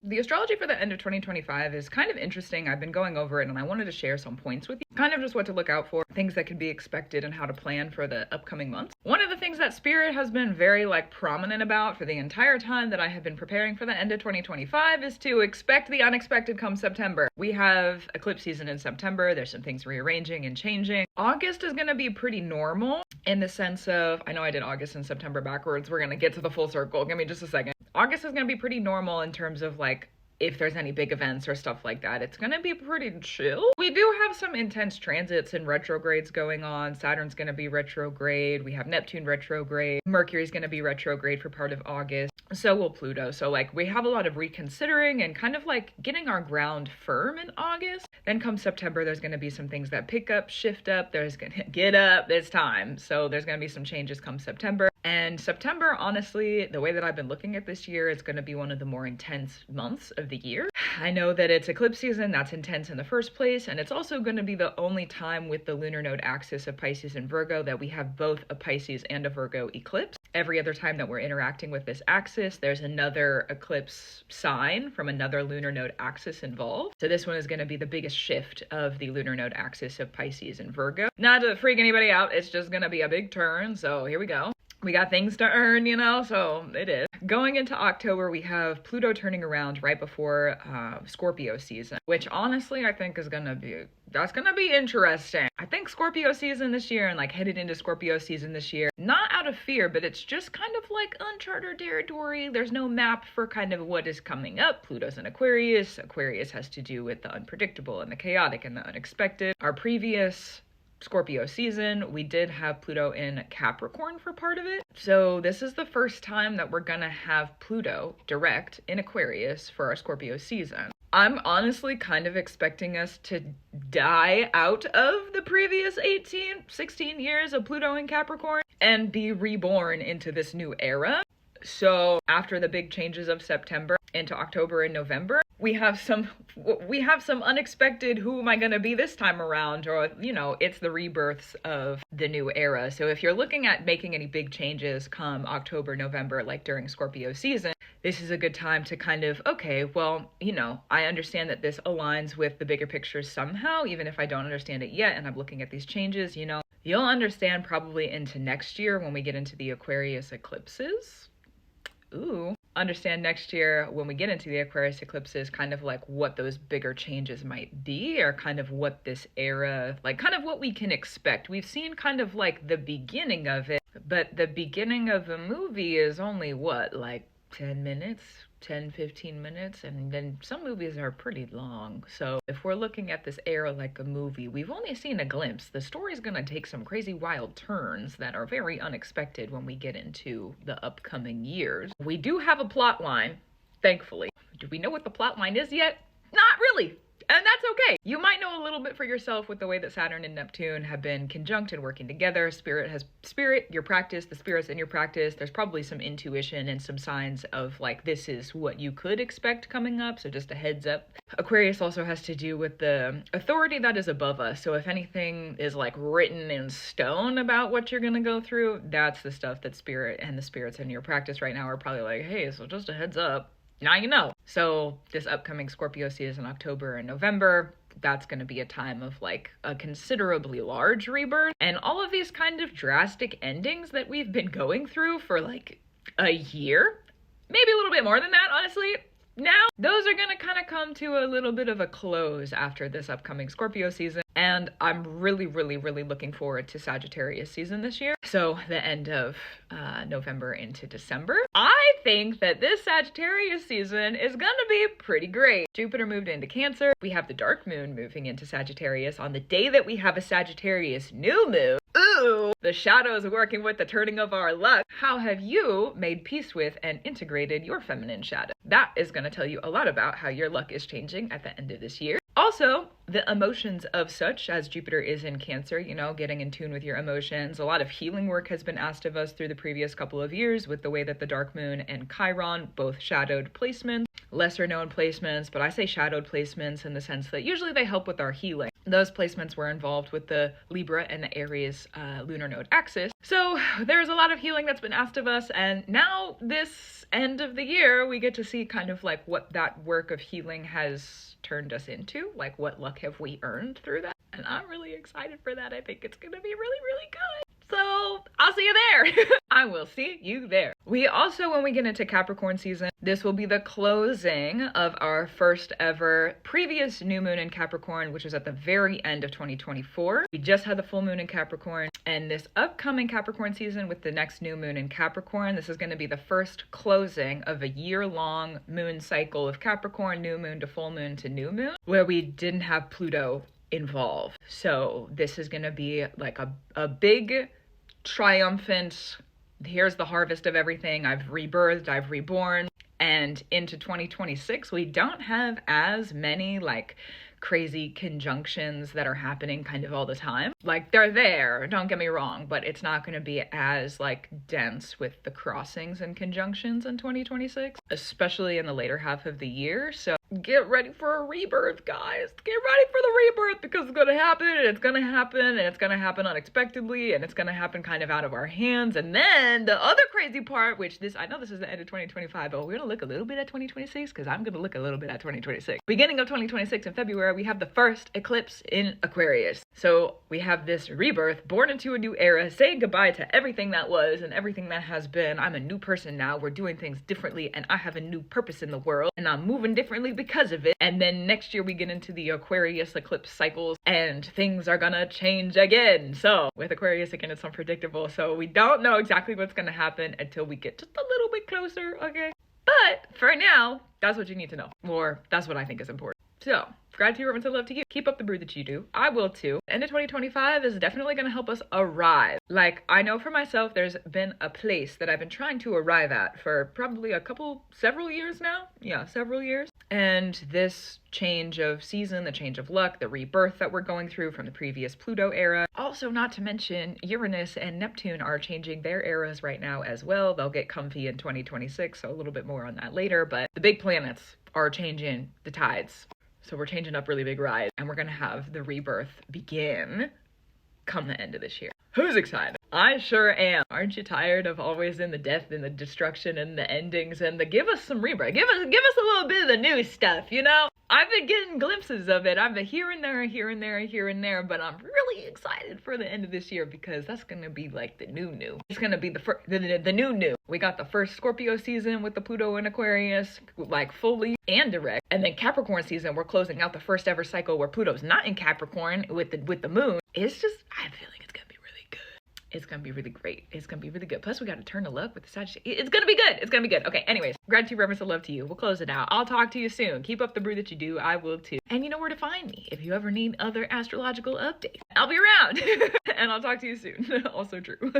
The astrology for the end of 2025 is kind of interesting. I've been going over it and I wanted to share some points with you. Kind of just what to look out for, things that can be expected and how to plan for the upcoming months. One of the things that Spirit has been very prominent about for the entire time that I have been preparing for the end of 2025 is to expect the unexpected come September. We have eclipse season in September. There's some things rearranging and changing. August is going to be pretty normal in the sense of, I know I did August and September backwards. We're going to get to the full circle. Give me just a second. August is going to be pretty normal in terms of if there's any big events or stuff like that. It's gonna be pretty chill. We do have some intense transits and retrogrades going on. Saturn's gonna be retrograde. We have Neptune retrograde. Mercury's gonna be retrograde for part of August. So will Pluto. So we have a lot of reconsidering and kind of getting our ground firm in August. Then come September, there's gonna be some things that pick up, shift up. There's gonna get up, it's time. So there's gonna be some changes come September. And September, honestly, the way that I've been looking at this year, it's going to be one of the more intense months of the year. I know that it's eclipse season, that's intense in the first place, and it's also going to be the only time with the lunar node axis of Pisces and Virgo that we have both a Pisces and a Virgo eclipse. Every other time that we're interacting with this axis, there's another eclipse sign from another lunar node axis involved. So this one is going to be the biggest shift of the lunar node axis of Pisces and Virgo. Not to freak anybody out, it's just going to be a big turn, so here we go. We got things to earn, so it is. Going into October, we have Pluto turning around right before Scorpio season, which honestly I think is that's gonna be interesting. I think Scorpio season this year and headed into Scorpio season this year, not out of fear, but it's just kind of uncharted territory. There's no map for kind of what is coming up. Pluto's in Aquarius. Aquarius has to do with the unpredictable and the chaotic and the unexpected. Our previous Scorpio season, we did have Pluto in Capricorn for part of it. So this is the first time that we're gonna have Pluto direct in Aquarius for our Scorpio season. I'm honestly kind of expecting us to die out of the previous 16 years of Pluto in Capricorn and be reborn into this new era. So after the big changes of September into October and November, we have some unexpected who am I going to be this time around, or it's the rebirths of the new era. So if you're looking at making any big changes come October, November, during Scorpio season, this is a good time to kind of, okay, well, I understand that this aligns with the bigger picture somehow, even if I don't understand it yet and I'm looking at these changes, you'll understand probably into next year when we get into the Aquarius eclipses. Understand next year when we get into the Aquarius eclipses kind of what those bigger changes might be, or kind of what this era, kind of what we can expect. We've seen kind of the beginning of it, but the beginning of a movie is only 10-15 minutes, and then some movies are pretty long. So if we're looking at this era like a movie, we've only seen a glimpse. The story's gonna take some crazy wild turns that are very unexpected when we get into the upcoming years. We do have a plot line, thankfully. Do we know what the plot line is yet? Not really. And that's okay. You might know a little bit for yourself with the way that Saturn and Neptune have been conjunct and working together. Spirit, your practice, the spirits in your practice. There's probably some intuition and some signs of this is what you could expect coming up. So just a heads up. Aquarius also has to do with the authority that is above us. So if anything is written in stone about what you're going to go through, that's the stuff that Spirit and the spirits in your practice right now are probably hey, so just a heads up. Now you know. So this upcoming Scorpio season, October and November, that's going to be a time of a considerably large rebirth. And all of these kind of drastic endings that we've been going through for a year, maybe a little bit more than that, honestly. Now, those are going to kind of come to a little bit of a close after this upcoming Scorpio season. And I'm really, really, really looking forward to Sagittarius season this year. So the end of November into December. I think that this Sagittarius season is going to be pretty great. Jupiter moved into Cancer. We have the dark moon moving into Sagittarius on the day that we have a Sagittarius new moon. Ooh, the shadows working with the turning of our luck. How have you made peace with and integrated your feminine shadow? That is going to tell you a lot about how your luck is changing at the end of this year. Also, the emotions of such, as Jupiter is in Cancer, getting in tune with your emotions. A lot of healing work has been asked of us through the previous couple of years with the way that the dark moon and Chiron, both shadowed placements, lesser known placements, but I say shadowed placements in the sense that usually they help with our healing. Those placements were involved with the Libra and the Aries lunar node axis. So there's a lot of healing that's been asked of us, and now this end of the year we get to see kind of like what that work of healing has turned us into, like what luck have we earned through that. And I'm really excited for that. I think it's gonna be really, really good. So I'll see you there. I will see you there. We also, when we get into Capricorn season, this will be the closing of our first ever previous new moon in Capricorn, which was at the very end of 2024. We just had the full moon in Capricorn, and this upcoming Capricorn season with the next new moon in Capricorn, this is going to be the first closing of a year-long moon cycle of Capricorn, new moon to full moon to new moon, where we didn't have Pluto involved. So this is going to be like a big triumphant, here's the harvest of everything. I've rebirthed, I've reborn. And into 2026, we don't have as many like crazy conjunctions that are happening kind of all the time. Like they're there, don't get me wrong, but it's not going to be as like dense with the crossings and conjunctions in 2026, especially in the later half of the year. So get ready for a rebirth, guys. Get ready for the rebirth, because it's going to happen, and it's going to happen, and it's going to happen unexpectedly, and it's going to happen kind of out of our hands. And then the other crazy part, which I know this is the end of 2025, but we're going to look a little bit at 2026, because I'm going to look a little bit at 2026. Beginning of 2026 in February, we have the first eclipse in Aquarius. So we have this rebirth, born into a new era, saying goodbye to everything that was and everything that has been. I'm a new person now. We're doing things differently, and I have a new purpose in the world, and I'm moving differently because of it. And then next year we get into the Aquarius eclipse cycles, and things are gonna change again. So with Aquarius, again, it's unpredictable, so we don't know exactly what's gonna happen until we get just a little bit closer, okay? But for now, that's what you need to know, or that's what I think is important. So gratitude, reverence, and love to you. Keep up the brew that you do. I will too. End of 2025 is definitely going to help us arrive. Like, I know for myself, there's been a place that I've been trying to arrive at for probably several years now. Yeah, several years. And this change of season, the change of luck, the rebirth that we're going through from the previous Pluto era. Also, not to mention, Uranus and Neptune are changing their eras right now as well. They'll get comfy in 2026, so a little bit more on that later. But the big planets are changing the tides. So we're changing up really big rides, and we're gonna have the rebirth begin come the end of this year. Who's excited? I sure am. Aren't you tired of always in the death and the destruction and the endings and the give us some rebirth? Give us a little bit of the new stuff, you know? I've been getting glimpses of it. I've been here and there, but I'm really excited for the end of this year, because that's gonna be like the new. It's gonna be the new. We got the first Scorpio season with the Pluto in Aquarius, like fully and direct. And then Capricorn season, we're closing out the first ever cycle where Pluto's not in Capricorn with the moon. It's just, I'm feeling it's gonna be really good. It's gonna be really great. It's gonna be really good. Plus we got to turn to luck with the Sagittarius. It's gonna be good. It's gonna be good. Okay, anyways, gratitude, reverence, and love to you. We'll close it out. I'll talk to you soon. Keep up the brew that you do. I will too. And you know where to find me if you ever need other astrological updates. I'll be around. And I'll talk to you soon. Also true.